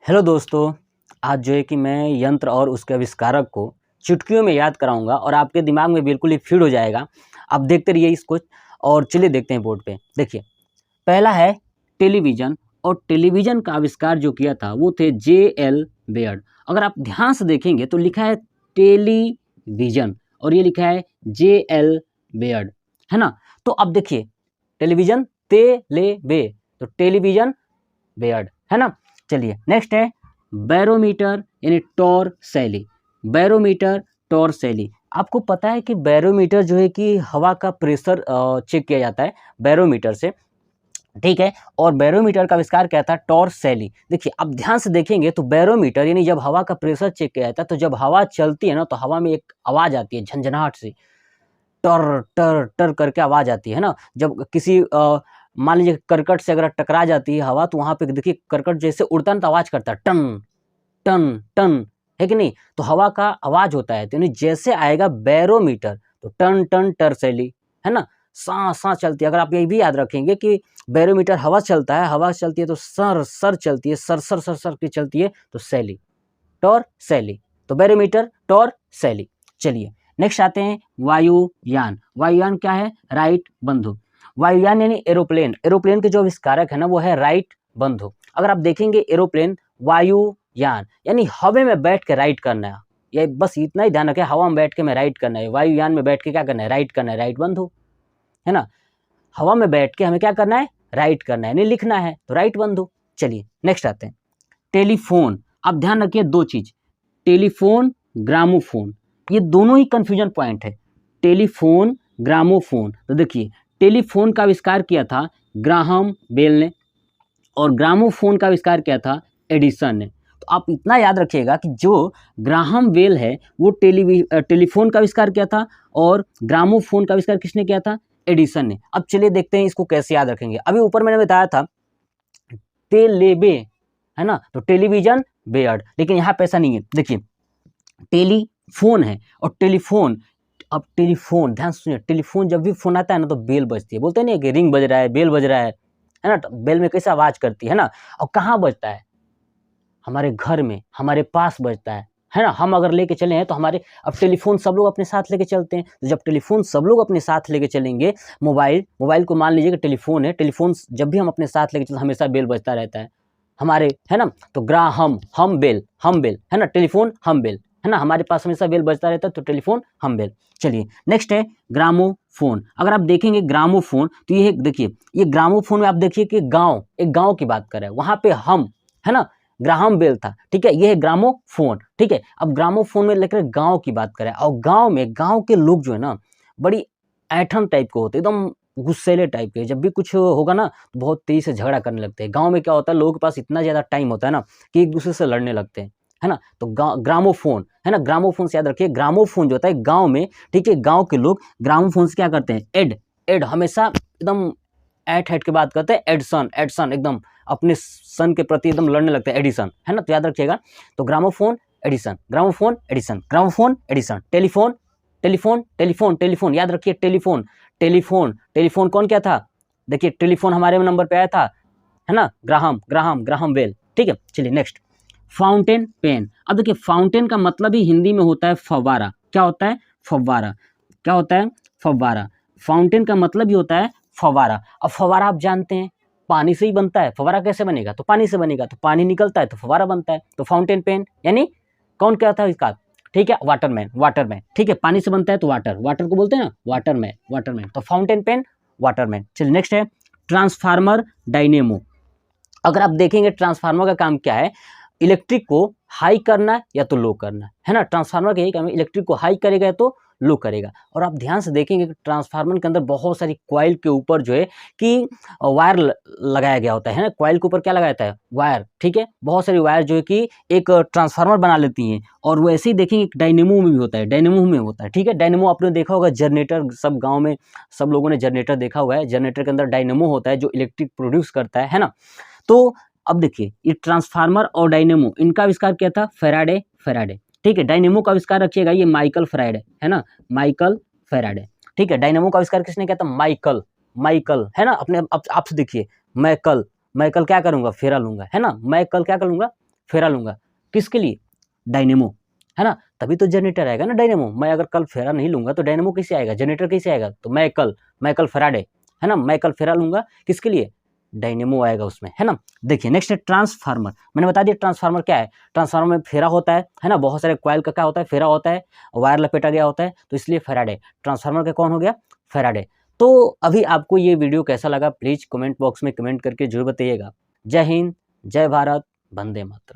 Hello दोस्तों, आज जो है कि मैं यंत्र और उसके आविष्कारक को चुटकियों में याद कराऊंगा और आपके दिमाग में बिल्कुल ही फिट हो जाएगा। आप देखते रहिए इसको और चलिए देखते हैं बोर्ड पे। देखिए, पहला है टेलीविज़न और टेलीविज़न का आविष्कार जो किया था वो थे जे.एल. बेयर्ड। अगर आप ध्यान से देखेंगे तो लिखा है टेलीविज़न और ये लिखा है जे.एल. बेयर्ड, है ना? तो अब देखिए टेलीविज़न ते-ले-बे, तो टेलीविज़न बेयर्ड, है ना? चलिए नेक्स्ट है बैरोमीटर यानी टॉरसैली। बैरोमीटर टॉरसैली, आपको पता है कि बैरोमीटर जो है कि हवा का प्रेशर चेक किया जाता है बैरोमीटर से, ठीक है। और बैरोमीटर का आविष्कार किया था टॉरसैली। देखिए अब ध्यान से देखेंगे तो बैरोमीटर यानी जब हवा का प्रेशर चेक किया जाता है तो जब हवा चलती है ना तो हवा में एक आवाज़ आती है झंझनाहट सी, टर टर टर करके आवाज़ आती है ना। जब किसी मान लीजिए करकट से अगर टकरा जाती है हवा तो वहाँ पे देखिए करकट जैसे उड़ता है ना तो आवाज़ करता है टन टन टन, है कि नहीं? तो हवा का आवाज़ होता है, तो यानी जैसे आएगा बैरोमीटर तो टन टन टरसैली, है ना? सा सा चलती है। अगर आप ये भी याद रखेंगे कि बैरोमीटर हवा चलता है, हवा चलती है तो सर सर चलती है, सर सर सर सर की चलती है तो सैली, टॉरसैली। तो बैरोमीटर टॉरसैली। चलिए नेक्स्ट आते हैं वायुयान। वायुयान क्या है? राइट बंधु। वायुयान यानी एरोप्लेन। एरोप्लेन के जो आविष्कारक है ना वो है राइट बंधु। अगर आप देखेंगे एरोप्लेन वायुयान यानी हवा में बैठ के राइड करना है, ये बस इतना ही ध्यान रखें, हवा में बैठ के मैं राइड करना है, वायुयान में बैठ के क्या करना है? राइड करना है, राइट बंधु, है ना? हवा में बैठ के हमें क्या करना है? राइट करना है, यानी लिखना है, तो राइट बंधु। चलिए नेक्स्ट आते हैं टेलीफोन। आप ध्यान रखिए दो चीज, टेलीफोन ग्रामोफोन, ये दोनों ही कंफ्यूजन पॉइंट है। टेलीफोन ग्रामोफोन, तो देखिए टेलीफोन का आविष्कार किया था ग्राहम बेल ने और ग्रामोफोन का आविष्कार किया था एडिसन ने। तो आप इतना याद रखिएगा कि जो ग्राहम बेल है वो टेलीफोन का आविष्कार किया था और ग्रामोफोन का आविष्कार किसने किया था? एडिसन ने। अब चलिए देखते हैं इसको कैसे याद रखेंगे। अभी ऊपर मैंने बताया था टेलेबे, है ना? तो टेलीविजन बेयर्ड, लेकिन यहाँ पे ऐसा नहीं है। देखिए टेलीफोन है और टेलीफोन, अब टेलीफोन ध्यान सुनिए, टेलीफोन जब भी फोन आता है ना तो बेल बजती है, बोलते हैं ना कि रिंग बज रहा है, बेल बज रहा है ना? तो बेल में कैसे आवाज करती है ना? और कहाँ बजता है? हमारे घर में, हमारे पास बजता है ना? हम अगर लेके चले हैं तो हमारे, अब टेलीफोन सब लोग अपने साथ लेके चलते हैं, तो जब टेलीफोन सब लोग अपने साथ लेके चलेंगे, मोबाइल को मान लीजिए कि टेलीफोन है, टेलीफोन जब भी हम अपने साथ लेके चलते हमेशा बेल बजता रहता है हमारे, है ना? तो हम बेल, है ना? टेलीफोन हम बेल, है ना? हमारे पास हमेशा बेल बजता रहता है तो टेलीफोन हम बेल। चलिए नेक्स्ट है ग्रामोफोन। अगर आप देखेंगे ग्रामोफोन तो ये देखिए, ये ग्रामोफोन में आप देखिए कि एक गांव की बात कर रहा है, वहां पे हम, है ना? ग्राहम बेल था, ठीक है? ये है ग्रामोफोन, ठीक है? अब ग्रामोफोन में लेकर गांव की बात करें, और गांव के लोग जो है ना बड़ी ऐठन टाइप के होते हैं, एकदम गुस्सैले टाइप के। जब भी कुछ होगा ना तो बहुत तेजी से झगड़ा करने लगते हैं। गांव में क्या होता है, लोगों के पास इतना ज़्यादा टाइम होता है ना कि एक दूसरे से लड़ने लगते हैं, है ना? तो ग्रामोफोन, है ना? ग्रामोफोन से याद रखिए, ग्रामोफोन जो होता है गाँव में, ठीक है? गाँव के लोग ग्रामोफोन से क्या करते हैं? एड हमेशा एकदम ऐठ ऐठ के बात करते हैं, एडसन एकदम अपने सन के प्रति एकदम लड़ने लगते हैं, एडिसन, है ना? तो याद रखिएगा। तो gramophone Edison, gramophone Edison, gramophone Edison. Telephone telephone telephone telephone, याद रखिए टेलीफोन टेलीफोन कौन क्या था? देखिए टेलीफोन हमारे नंबर पे आया था, है ना? ग्राहम बेल, ठीक है? चलिए नेक्स्ट, फाउंटेन पेन। अब देखिए फाउंटेन का मतलब ही हिंदी में होता है फव्वारा। क्या होता है? फव्वारा। क्या होता है? फव्वारा। फाउंटेन का मतलब ही होता है फव्वारा। अब फव्वारा आप जानते हैं पानी से ही बनता है, फव्वारा कैसे बनेगा? तो पानी से बनेगा, तो पानी निकलता है तो फव्वारा बनता है। तो फाउंटेन पेन यानी कौन क्या था इसका? ठीक है, वाटरमैन, ठीक है? पानी से बनता है तो वाटर को बोलते हैं ना वाटरमैन। तो फाउंटेन पेन वाटरमैन। चलिए नेक्स्ट है ट्रांसफार्मर डायनेमो। अगर आप देखेंगे ट्रांसफार्मर का काम क्या है? इलेक्ट्रिक को हाई करना या तो लो करना, है ना? ट्रांसफार्मर का यही काम है, इलेक्ट्रिक को हाई करेगा या तो लो करेगा। और आप ध्यान से देखेंगे कि ट्रांसफार्मर के अंदर बहुत सारी कॉइल के ऊपर जो है कि वायर लगाया गया होता है ना? कॉइल के ऊपर क्या लगाया जाता है? वायर, ठीक है? बहुत सारी वायर जो है कि एक ट्रांसफार्मर बना लेती हैं। और वो ऐसे ही देखेंगे डायनेमो में भी होता है, ठीक है? डायनेमो आपने देखा होगा, जनरेटर, सब गाँव में सब लोगों ने जनरेटर देखा हुआ है। जनरेटर के अंदर डायनेमो होता है जो इलेक्ट्रिक प्रोड्यूस करता है ना? तो अब देखिए ये ट्रांसफार्मर और डायनेमो, इनका आविष्कार किया था फैराडे, ठीक है? डायनेमो का आविष्कार रखिएगा, ये माइकल फैराडे, है ना? माइकल फैराडे, ठीक है? डायनेमो का आविष्कार किसने किया था? माइकल, है ना? अपने आपसे देखिए, मैं कल क्या करूंगा? फेरा लूंगा, है ना? मैं कल क्या करूंगा? फेरा लूँगा, किसके लिए? डायनेमो, है ना? तभी तो जनरेटर आएगा ना डायनेमो। मैं अगर कल फेरा नहीं लूँगा तो डायनेमो कैसे आएगा, जनरेटर कैसे आएगा? तो मैं कल फैराडे, है ना? मैं कल फेरा लूँगा, किसके लिए? डायनेमो आएगा उसमें, है ना? देखिए नेक्स्ट है ट्रांसफार्मर। मैंने बता दिया ट्रांसफार्मर क्या है। ट्रांसफार्मर में फेरा होता है ना? बहुत सारे कॉइल का क्या होता है, फेरा होता है, वायर लपेटा गया होता है, तो इसलिए फैराडे। ट्रांसफार्मर का कौन हो गया? फैराडे। तो अभी आपको ये वीडियो कैसा लगा प्लीज़ कमेंट बॉक्स में कमेंट करके ज़रूर बताइएगा। जय हिंद, जय भारत, वंदे मातरम।